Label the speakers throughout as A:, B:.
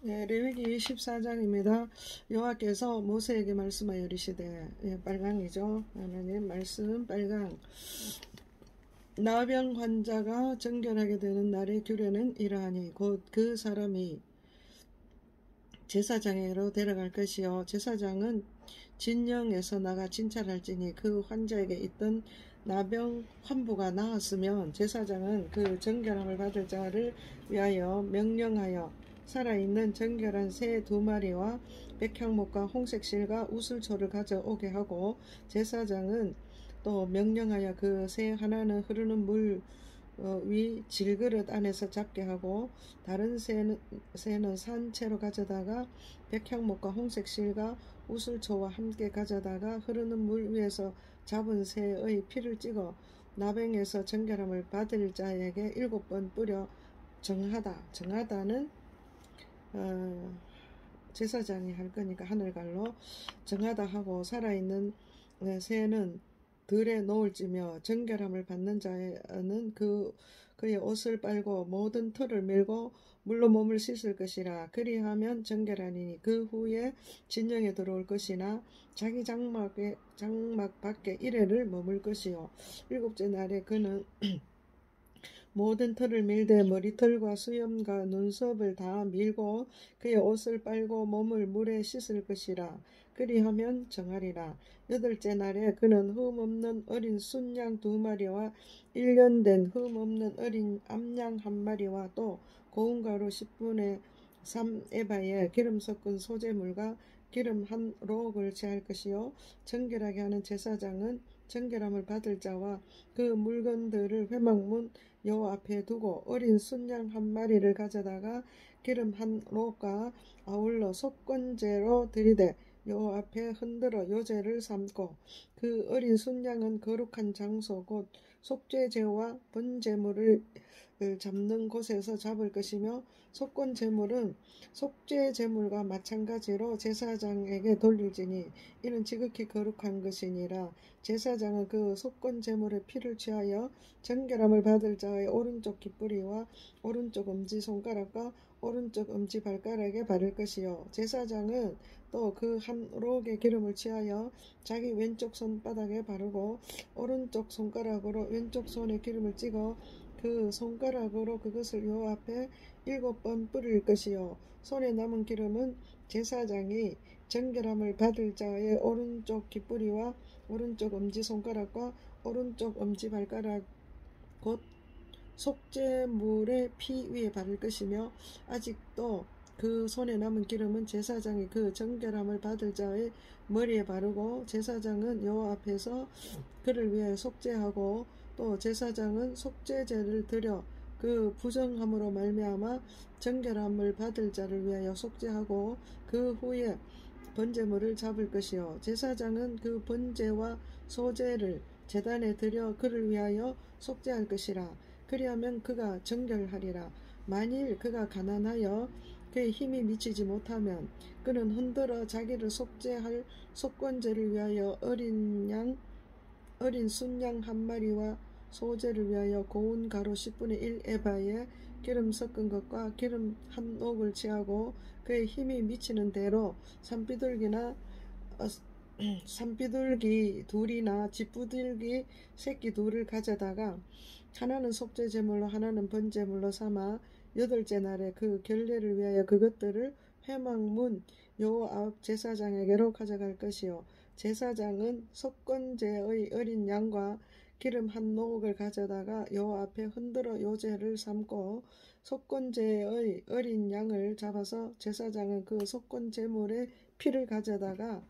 A: 레위기 14장입니다. 여호와께서 모세에게 말씀하여 이르시되, 빨강이죠. 하나님 말씀 빨강. 나병 환자가 정결하게 되는 날의 규례는 이러하니 곧 그 사람이 제사장에게로 데려갈 것이요 제사장은 진영에서 나가 진찰할지니 그 환자에게 있던 나병 환부가 나았으면 제사장은 그 정결함을 받을 자를 위하여 명령하여 살아있는 정결한 새 2마리와 백향목과 홍색실과 우슬초를 가져오게 하고, 제사장은 또 명령하여 그 새 하나는 흐르는 물 위 질그릇 안에서 잡게 하고, 다른 새는 산채로 가져다가 백향목과 홍색실과 우슬초와 함께 가져다가 흐르는 물 위에서 잡은 새의 피를 찍어 나병에서 정결함을 받을 자에게 7번 뿌려 정하다. 정하다는 제사장이 할 거니까 하늘갈로 정하다 하고, 살아있는 새는 들에 놓을지며 정결함을 받는 자는 그의 옷을 빨고 모든 털을 밀고 물로 몸을 씻을 것이라. 그리하면 정결하니니 그 후에 진영에 들어올 것이나 자기 장막 밖에 이래를 머물 것이요 7째 날에 그는 모든 털을 밀되 머리털과 수염과 눈썹을 다 밀고 그의 옷을 빨고 몸을 물에 씻을 것이라. 그리하면 정하리라. 8째 날에 그는 흠없는 어린 순양 2마리와 1년 된 흠없는 어린 암양 1마리와 또 고운 가루 10분의 3 에바에 기름 섞은 소재물과 기름 1록을 제할 것이요 정결하게 하는 제사장은 정결함을 받을 자와 그 물건들을 회막문 여호와 앞에 두고 어린 순양 1마리를 가져다가 기름 1록과 아울러 속건제로 드리되 여호와 앞에 흔들어 요제를 삼고, 그 어린 순양은 거룩한 장소 곧 속죄제와 번제물을 잡는 곳에서 잡을 것이며, 속건제물은 속죄제물과 마찬가지로 제사장에게 돌릴지니 이는 지극히 거룩한 것이니라. 제사장은 그 속건제물의 피를 취하여 정결함을 받을 자의 오른쪽 깃뿌리와 오른쪽 엄지손가락과 오른쪽 엄지발가락에 바를 것이요 제사장은 또 그 1록의 기름을 취하여 자기 왼쪽 손바닥에 바르고 오른쪽 손가락으로 왼쪽 손에 기름을 찍어 그 손가락으로 그것을 여호와 앞에 7번 뿌릴 것이요 손에 남은 기름은 제사장이 정결함을 받을 자의 오른쪽 깃뿌리와 오른쪽 엄지손가락과 오른쪽 엄지발가락 곧 속죄물의 피 위에 바를 것이며, 아직도 그 손에 남은 기름은 제사장이 그 정결함을 받을 자의 머리에 바르고, 제사장은 여호와 앞에서 그를 위하여 속죄하고, 또 제사장은 속죄제를 드려 그 부정함으로 말미암아 정결함을 받을 자를 위하여 속죄하고 그 후에 번제물을 잡을 것이요 제사장은 그 번제와 소제를 제단에 드려 그를 위하여 속죄할 것이라. 그리하면 그가 정결하리라. 만일 그가 가난하여 그의 힘이 미치지 못하면 그는 흔들어 자기를 속죄할 속건제를 위하여 어린 순양 1마리와 소제를 위하여 고운 가루 10분의 1 에바에 기름 섞은 것과 기름 1옥을 취하고 그의 힘이 미치는 대로 산비둘기 둘이나 쥐부들기 새끼 2를 가져다가 하나는 속죄제물로 하나는 번제물로 삼아 8째 날에 그 결례를 위하여 그것들을 회막문 여호와 앞 제사장에게로 가져갈 것이요 제사장은 속건제의 어린 양과 기름 1록을 가져다가 여호와 앞에 흔들어 요제를 삼고, 속건제의 어린 양을 잡아서 제사장은 그 속건제물의 피를 가져다가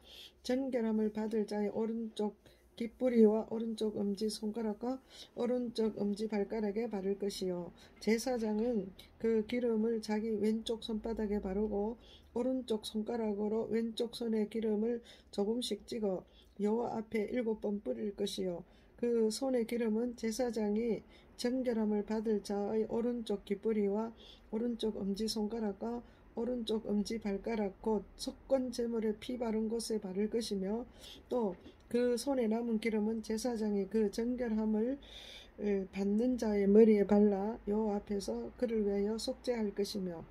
A: 정결함을 받을 자의 오른쪽 깃뿌리와 오른쪽 엄지손가락과 오른쪽 엄지발가락에 바를 것이요 제사장은 그 기름을 자기 왼쪽 손바닥에 바르고 오른쪽 손가락으로 왼쪽 손에 기름을 조금씩 찍어 여호와 앞에 7번 뿌릴 것이요 그 손의 기름은 제사장이 정결함을 받을 자의 오른쪽 깃뿌리와 오른쪽 엄지손가락과 오른쪽 엄지발가락 곧 속건제물에 피 바른 곳에 바를 것이며, 또 그 손에 남은 기름은 제사장이 그 정결함을 받는 자의 머리에 발라 요 앞에서 그를 위하여 속죄할 것이며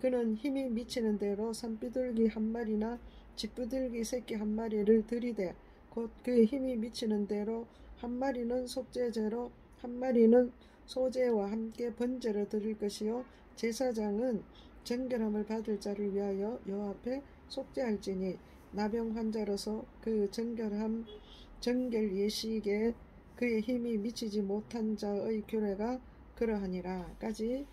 A: 그는 힘이 미치는 대로 산비둘기 한 마리나 집비둘기 새끼 한 마리를 들이되 곧 그의 힘이 미치는 대로 한 마리는 속죄제로 한 마리는 소제와 함께 번제로 드릴 것이요 제사장은 정결함을 받을 자를 위하여 요 앞에 속죄할지니 나병 환자로서 그 정결 예식에 그의 힘이 미치지 못한 자의 규례가 그러하니라까지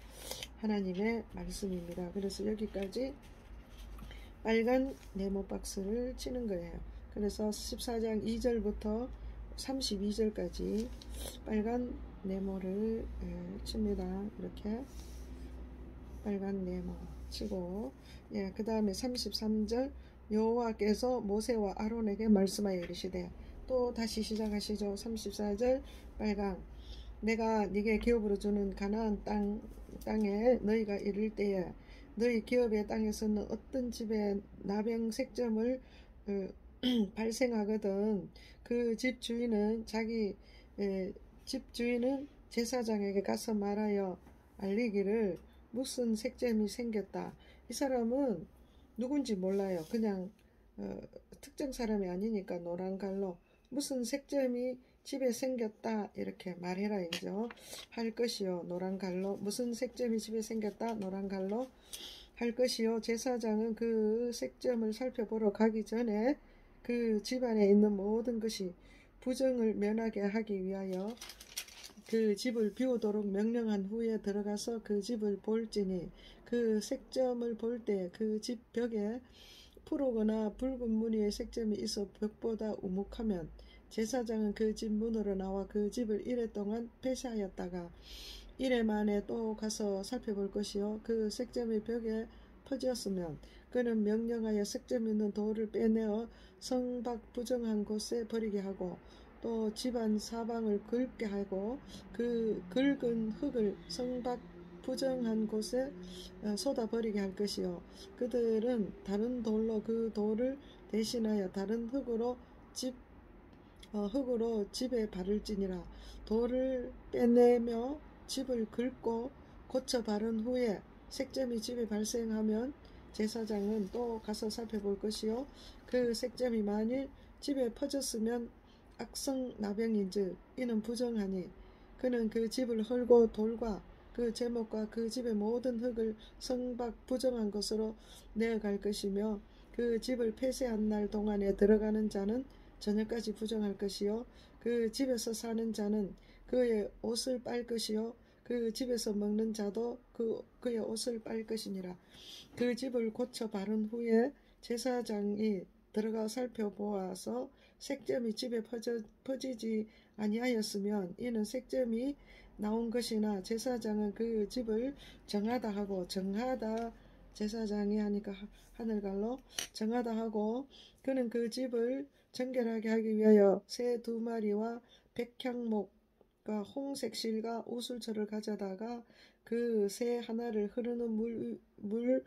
A: 하나님의 말씀입니다. 그래서 여기까지 빨간 네모 박스를 치는 거예요. 그래서 14장 2절부터 32절까지 빨간 네모를 칩니다. 이렇게 빨간 네모 치고 그 다음에 33절 여호와께서 모세와 아론에게 말씀하여 이르시되 또 다시 시작하시죠. 34절 빨강 내가 네게 기업으로 주는 가나안 땅에 너희가 이를 때에 너희 기업의 땅에서는 어떤 집에 나병 색점을 발생하거든 그 집 주인은 집 주인은 제사장에게 가서 말하여 알리기를 무슨 색점이 생겼다. 이 사람은 누군지 몰라요. 그냥 특정 사람이 아니니까 노란 갈로 무슨 색점이 집에 생겼다 이렇게 말해라 이죠. 할 것이요 노란 갈로 무슨 색점이 집에 생겼다 노란 갈로 할 것이요 제사장은 그 색점을 살펴보러 가기 전에 그 집안에 있는 모든 것이 부정을 면하게 하기 위하여 그 집을 비우도록 명령한 후에 들어가서 그 집을 볼지니 그 색점을 볼 때 그 집 벽에 푸르거나 붉은 무늬의 색점이 있어 벽보다 우묵하면 제사장은 그 집 문으로 나와 그 집을 이래 동안 폐쇄하였다가 이래 만에 또 가서 살펴볼 것이요 그 색점이 벽에 퍼졌으면 그는 명령하여 색점 있는 돌을 빼내어 성 밖 부정한 곳에 버리게 하고 또 집안 사방을 긁게 하고 그 긁은 흙을 성 밖 부정한 곳에 쏟아 버리게 할 것이요 그들은 다른 돌로 그 돌을 대신하여 다른 흙으로 집에 바를지니라. 돌을 빼내며 집을 긁고 고쳐 바른 후에 색점이 집에 발생하면 제사장은 또 가서 살펴볼 것이요 그 색점이 만일 집에 퍼졌으면 악성 나병인즉 이는 부정하니 그는 그 집을 헐고 돌과 그 제목과 그 집의 모든 흙을 성 밖 부정한 것으로 내어갈 것이며 그 집을 폐쇄한 날 동안에 들어가는 자는 저녁까지 부정할 것이요 그 집에서 사는 자는 그의 옷을 빨 것이요 그 집에서 먹는 자도 그의 옷을 빨 것이니라. 그 집을 고쳐 바른 후에 제사장이 들어가 살펴보아서 색점이 집에 퍼지지 아니하였으면 이는 색점이 나온 것이나 제사장은 그 집을 정하다 하고 정하다 제사장이 하니까 하늘갈로 정하다 하고 그는 그 집을 정결하게 하기 위하여 새 2마리와 백향목과 홍색 실과 우슬초를 가져다가 그 새 하나를 흐르는 물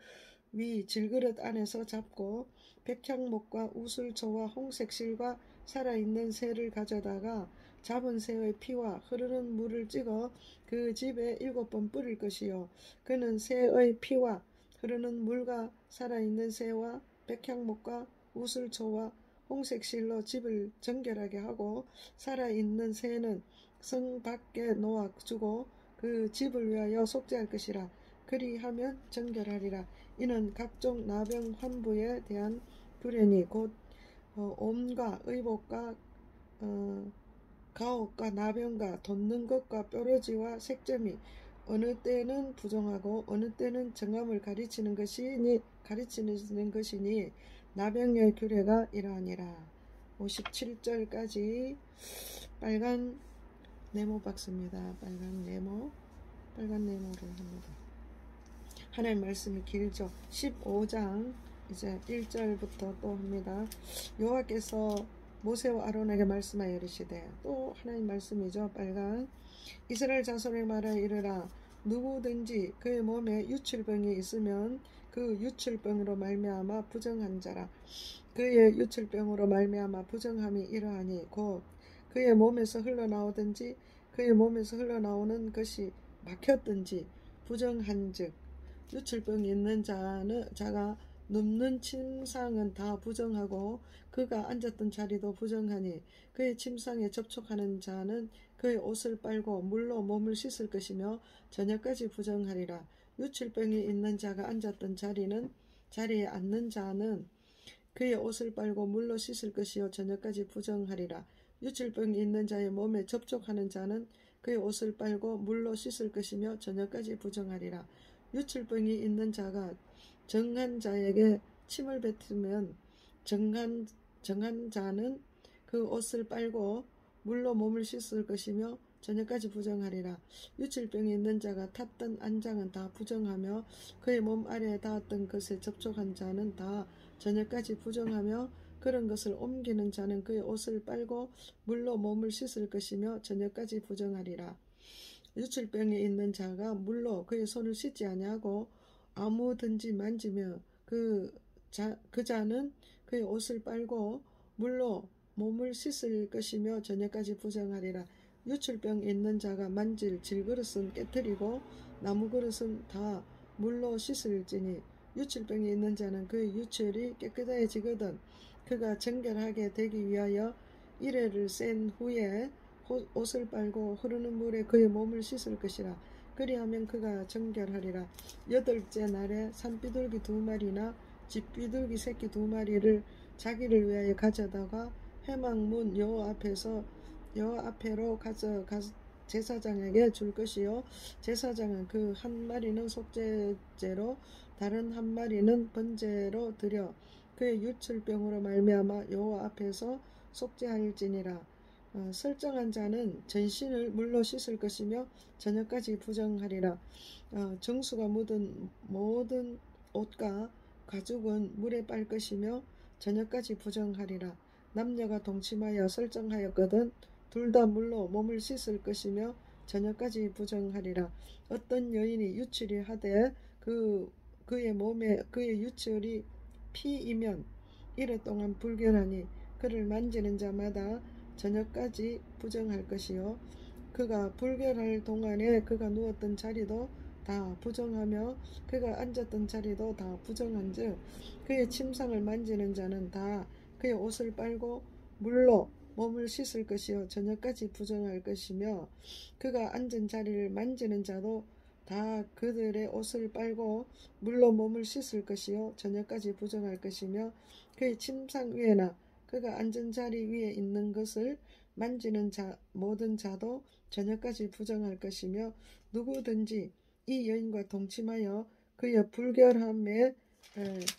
A: 위 질그릇 안에서 잡고 백향목과 우슬초와 홍색 실과 살아있는 새를 가져다가 잡은 새의 피와 흐르는 물을 찍어 그 집에 7번 뿌릴 것이요 그는 새의 피와 흐르는 물과 살아있는 새와 백향목과 우슬초와 홍색 실로 집을 정결하게 하고 살아있는 새는 성 밖에 놓아 주고 그 집을 위하여 속죄할 것이라. 그리하면 정결하리라. 이는 각종 나병 환부에 대한 규례니 곧 옴과 의복과 가옥과 나병과 돋는 것과 뾰루지와 색점이 어느 때는 부정하고 어느 때는 정함을 가르치는 것이니 나병의 규례가 이러하니라. 57절까지 빨간 네모 박스입니다. 빨간 네모를 합니다. 하나님 말씀이 길죠. 15장 이제 1절부터 또 합니다. 여호와께서 모세와 아론에게 말씀하여 이르시되 또 하나님 말씀이죠. 빨간 이스라엘 자손에게 말하여 이르라 누구든지 그의 몸에 유출병이 있으면 그 유출병으로 말미암아 부정한 자라. 그의 유출병으로 말미암아 부정함이 이러하니 곧 그의 몸에서 흘러나오든지 그의 몸에서 흘러나오는 것이 막혔든지 부정한즉 유출병이 있는 자가 눕는 침상은 다 부정하고 그가 앉았던 자리도 부정하니 그의 침상에 접촉하는 자는 그의 옷을 빨고 물로 몸을 씻을 것이며 저녁까지 부정하리라. 유출병이 있는 자가 앉았던 자리에 앉는 자는 그의 옷을 빨고 물로 씻을 것이요 저녁까지 부정하리라. 유출병이 있는 자의 몸에 접촉하는 자는 그의 옷을 빨고 물로 씻을 것이며 저녁까지 부정하리라. 유출병이 있는 자가 정한 자에게 침을 뱉으면 정한 자는 그 옷을 빨고 물로 몸을 씻을 것이며 저녁까지 부정하리라. 유출병이 있는 자가 탔던 안장은 다 부정하며 그의 몸 아래에 닿았던 것에 접촉한 자는 다 저녁까지 부정하며 그런 것을 옮기는 자는 그의 옷을 빨고 물로 몸을 씻을 것이며 저녁까지 부정하리라. 유출병이 있는 자가 물로 그의 손을 씻지 아니하고 아무든지 만지며 그 자는 그의 옷을 빨고 물로 몸을 씻을 것이며 저녁까지 부정하리라. 유출병 있는 자가 만질 질그릇은 깨뜨리고 나무그릇은 다 물로 씻을지니 유출병이 있는 자는 그의 유출이 깨끗해지거든 그가 정결하게 되기 위하여 이레를 센 후에 옷을 빨고 흐르는 물에 그의 몸을 씻을 것이라. 그리하면 그가 정결하리라. 8째 날에 산비둘기 2마리나 집비둘기 새끼 2마리를 자기를 위하여 가져다가 회막문 여호와 앞에로 가져가 제사장에게 줄 것이요 제사장은 그 한 마리는 속죄제로 다른 한 마리는 번제로 드려 그의 유출병으로 말미암아 여호와 앞에서 속죄할지니라. 설정한 자는 전신을 물로 씻을 것이며 저녁까지 부정하리라. 정수가 묻은 모든 옷과 가죽은 물에 빨 것이며 저녁까지 부정하리라. 남녀가 동침하여 설정하였거든 둘 다 물로 몸을 씻을 것이며 저녁까지 부정하리라. 어떤 여인이 유출이 하되 그의 유출이 피이면 이래 동안 불결하니 그를 만지는 자마다 저녁까지 부정할 것이요 그가 불결할 동안에 그가 누웠던 자리도 다 부정하며 그가 앉았던 자리도 다 부정한즉 그의 침상을 만지는 자는 다 그의 옷을 빨고 물로 몸을 씻을 것이요 저녁까지 부정할 것이며 그가 앉은 자리를 만지는 자도 다 그들의 옷을 빨고 물로 몸을 씻을 것이요 저녁까지 부정할 것이며 그의 침상 위에나 그가 앉은 자리 위에 있는 것을 만지는 모든 자도 저녁까지 부정할 것이며 누구든지 이 여인과 동침하여 그의 불결함에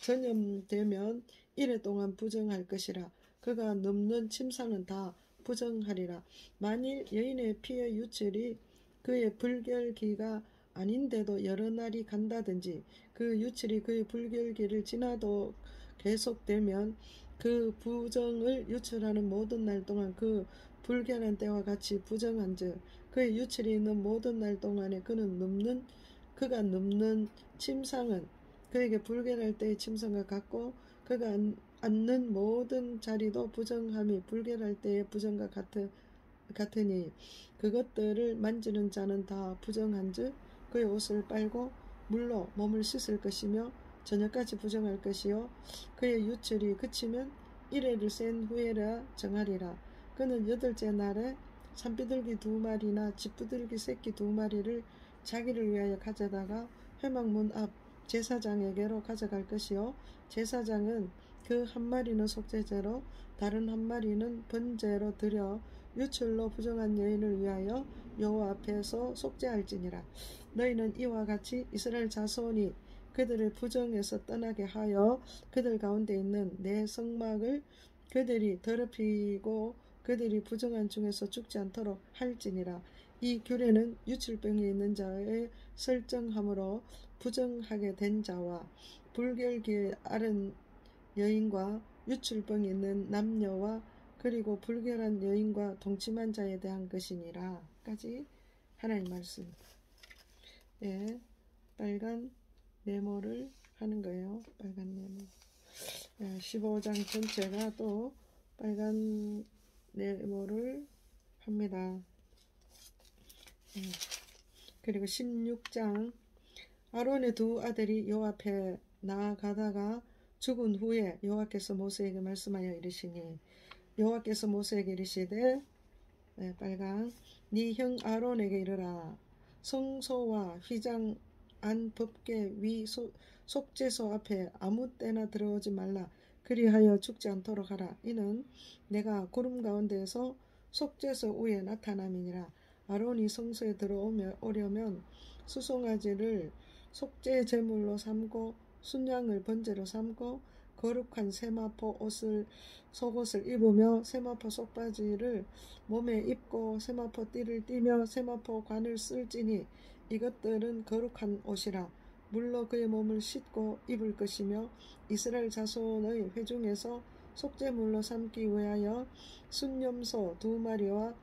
A: 전염되면 이래 동안 부정할 것이라. 그가 눕는 침상은 다 부정하리라. 만일 여인의 피의 유출이 그의 불결기가 아닌데도 여러 날이 간다든지 그 유출이 그의 불결기를 지나도 계속되면 그 부정을 유출하는 모든 날 동안 그 불결한 때와 같이 부정한즉 그의 유출이 있는 모든 날 동안에 그가 눕는 침상은 그에게 불결할 때의 침상과 같고 그가 앉는 모든 자리도 부정함이 불결할 때의 부정과 같으니 그것들을 만지는 자는 다 부정한즉 그의 옷을 빨고 물로 몸을 씻을 것이며 저녁까지 부정할 것이요 그의 유출이 그치면 이레를 센 후에라 정하리라. 그는 8째 날에 산비둘기 2마리나 집비둘기 새끼 2마리를 자기를 위하여 가져다가 회막문 앞 제사장에게로 가져갈 것이요 제사장은 그 한 마리는 속죄제로 다른 한 마리는 번제로 드려 유출로 부정한 여인을 위하여 여호와 앞에서 속죄할지니라. 너희는 이와 같이 이스라엘 자손이 그들의 부정에서 떠나게 하여 그들 가운데 있는 내 성막을 그들이 더럽히고 그들이 부정한 중에서 죽지 않도록 할지니라. 이 규례는 유출병이 있는 자의 설정함으로 부정하게 된 자와 불결기에 앓은 여인과 유출병이 있는 남녀와 그리고 불결한 여인과 동침한 자에 대한 것이니라. 까지 하나님 말씀. 예, 빨간 네모를 하는 거예요. 빨간 네모. 15장 전체가 또 빨간 네모를 합니다. 그리고 16장 아론의 두 아들이 여호와 앞에 나아가다가 죽은 후에 여호와께서 모세에게 말씀하여 이르시니 여호와께서 모세에게 이르시되 빨강 네 형 아론에게 이르라 성소와 휘장 안 법궤 위 속죄소 앞에 아무 때나 들어오지 말라 그리하여 죽지 않도록 하라. 이는 내가 구름 가운데에서 속죄소 위에 나타남이니라. 아론이 성소에 들어오려면 수송아지를 속죄 제물로 삼고 순양을 번제로 삼고 거룩한 세마포 속옷을 입으며 세마포 속바지를 몸에 입고 세마포 띠를 띠며 세마포 관을 쓸지니 이것들은 거룩한 옷이라. 물로 그의 몸을 씻고 입을 것이며 이스라엘 자손의 회중에서 속죄물로 삼기 위하여 순염소 2마리와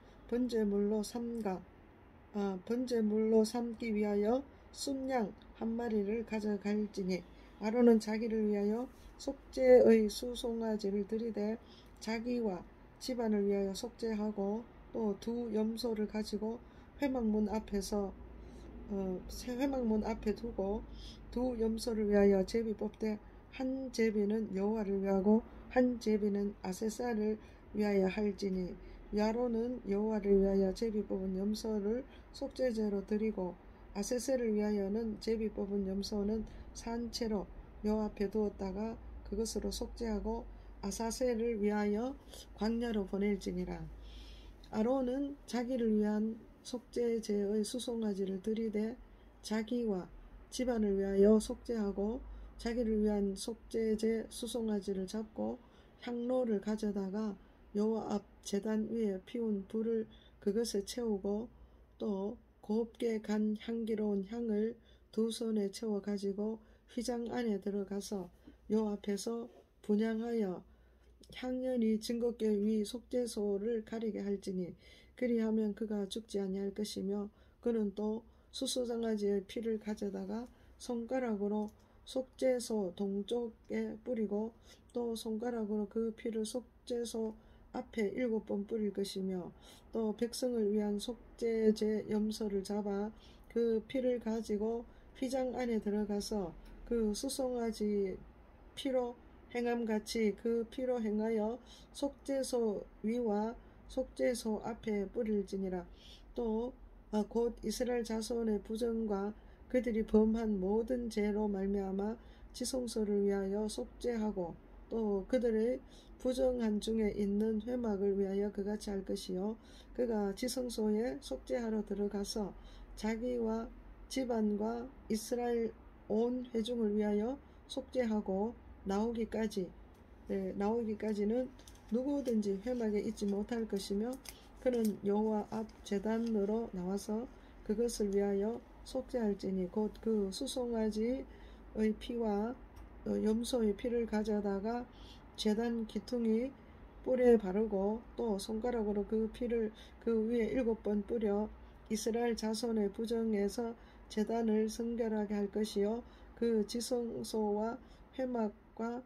A: 번제물로 삼기 위하여 순양 1마리를 가져갈지니 아론은 자기를 위하여 속죄의 수송아지를 들이되 자기와 집안을 위하여 속죄하고 또 2 염소를 가지고 회막문 앞에 두고 2 염소를 위하여 제비 뽑되 한 제비는 여호와를 위하고 한 제비는 아세사를 위하여 할지니 아론은 여호와를 위하여 제비 뽑은 염소를 속죄제로 드리고 아세세를 위하여는 제비 뽑은 염소는 산채로 여호와 앞에 두었다가 그것으로 속죄하고 아사세를 위하여 광야로 보낼지니라. 아론은 자기를 위한 속죄제의 수송아지를 들이되 자기와 집안을 위하여 속죄하고 자기를 위한 속죄제 수송아지를 잡고 향로를 가져다가 여호와 앞 제단 위에 피운 불을 그것에 채우고 또 곱게 간 향기로운 향을 2 손에 채워 가지고 휘장 안에 들어가서 여호와 앞에서 분향하여 향연이 증거궤 위 속죄소를 가리게 할지니 그리하면 그가 죽지 아니할 것이며 그는 또 수소장아지의 피를 가져다가 손가락으로 속죄소 동쪽에 뿌리고 또 손가락으로 그 피를 속죄소 앞에 7번 뿌릴 것이며 또 백성을 위한 속죄제 염소를 잡아 그 피를 가지고 휘장 안에 들어가서 그 수송아지 피로 행함같이 그 피로 행하여 속죄소 위와 속죄소 앞에 뿌릴지니라. 또 곧 이스라엘 자손의 부정과 그들이 범한 모든 죄로 말미암아 지성소를 위하여 속죄하고 또 그들의 부정한 중에 있는 회막을 위하여 그같이 할 것이요 그가 지성소에 속죄하러 들어가서 자기와 집안과 이스라엘 온 회중을 위하여 속죄하고 나오기까지는 누구든지 회막에 있지 못할 것이며 그는 여호와 앞 제단으로 나와서 그것을 위하여 속죄할지니 곧 그 수송아지의 피와 염소의 피를 가져다가 제단 기퉁이 뿔에 바르고 또 손가락으로 그 피를 그 위에 7번 뿌려 이스라엘 자손의 부정에서 제단을 성결하게 할 것이요 그 지성소와 회막과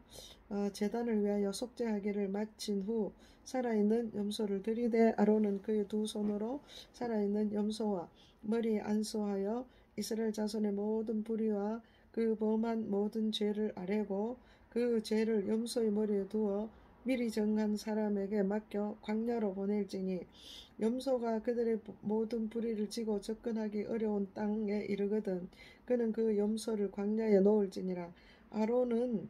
A: 제단을 위하여 속죄하기를 마친 후 살아있는 염소를 들이되 아론은 그의 2 손으로 살아있는 염소와 머리에 안수하여 이스라엘 자손의 모든 불의와 그 범한 모든 죄를 아뢰고 그 죄를 염소의 머리에 두어 미리 정한 사람에게 맡겨 광야로 보낼지니 염소가 그들의 모든 불의를 지고 접근하기 어려운 땅에 이르거든 그는 그 염소를 광야에 놓을지니라. 아론은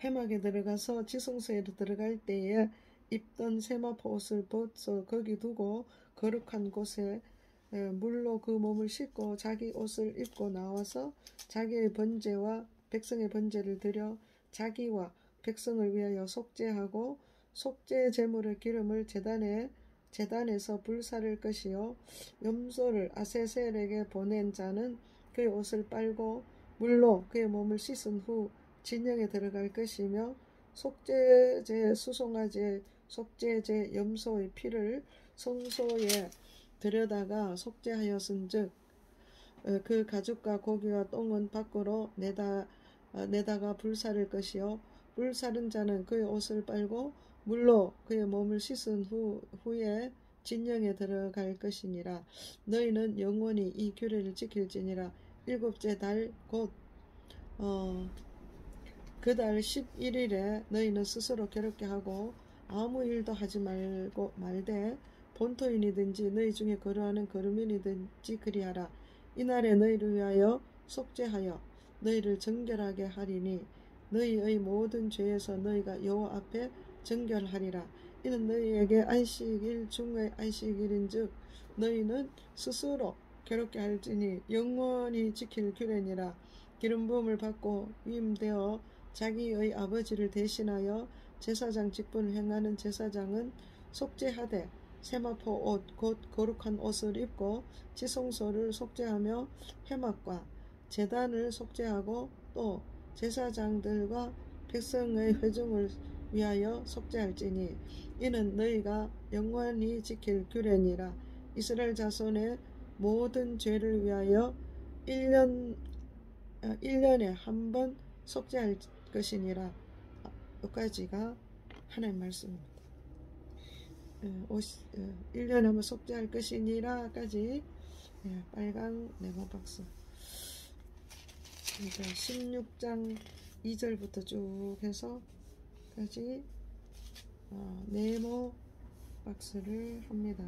A: 회막에 들어가서 지성소에 들어갈 때에 입던 세마포 옷을 벗어 거기 두고 거룩한 곳에 물로 그 몸을 씻고 자기 옷을 입고 나와서 자기의 번제와 백성의 번제를 드려 자기와 백성을 위하여 속죄하고 속죄 제물의 기름을 제단에서 불사를 것이요 염소를 아세셀에게 보낸 자는 그의 옷을 빨고 물로 그의 몸을 씻은 후 진영에 들어갈 것이며 속죄제 수송아지의 속죄제 염소의 피를 성소에 들여다가 속죄하였은즉 그 가죽과 고기와 똥은 밖으로 내다가 불사를 것이요 불사른 자는 그의 옷을 빨고 물로 그의 몸을 씻은 후에 진영에 들어갈 것이니라. 너희는 영원히 이 규례를 지킬지니라. 일곱째 달 곧 그 달 11일에 너희는 스스로 괴롭게 하고 아무 일도 하지 말되 본토인이든지 너희 중에 거류하는 거류민이든지 그리하라. 이날에 너희를 위하여 속죄하여 너희를 정결하게 하리니 너희의 모든 죄에서 너희가 여호와 앞에 정결하리라. 이는 너희에게 안식일 중의 안식일인즉 너희는 스스로 괴롭게 할지니 영원히 지킬 규례니라. 기름 부음을 받고 위임되어 자기의 아버지를 대신하여 제사장 직분을 행하는 제사장은 속죄하되 세마포 옷 곧 거룩한 옷을 입고 지성소를 속죄하며 회막과 제단을 속죄하고 또 제사장들과 백성의 회중을 위하여 속죄할지니 이는 너희가 영원히 지킬 규례니라. 이스라엘 자손의 모든 죄를 위하여 1년에 한 번 속죄할 것이니라. 여기까지가 하나님 말씀입니다. 1년에 한 번 속죄할 것이니라 까지 빨강 네모 박스. 16장 2절부터 쭉 해서 까지 네모 박스를 합니다.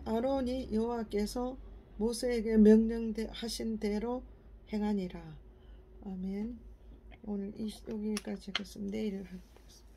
A: 아론이 여호와께서 모세에게 명령하신 대로 행하니라. 아멘. 오늘 여기까지 하겠습니다. 내일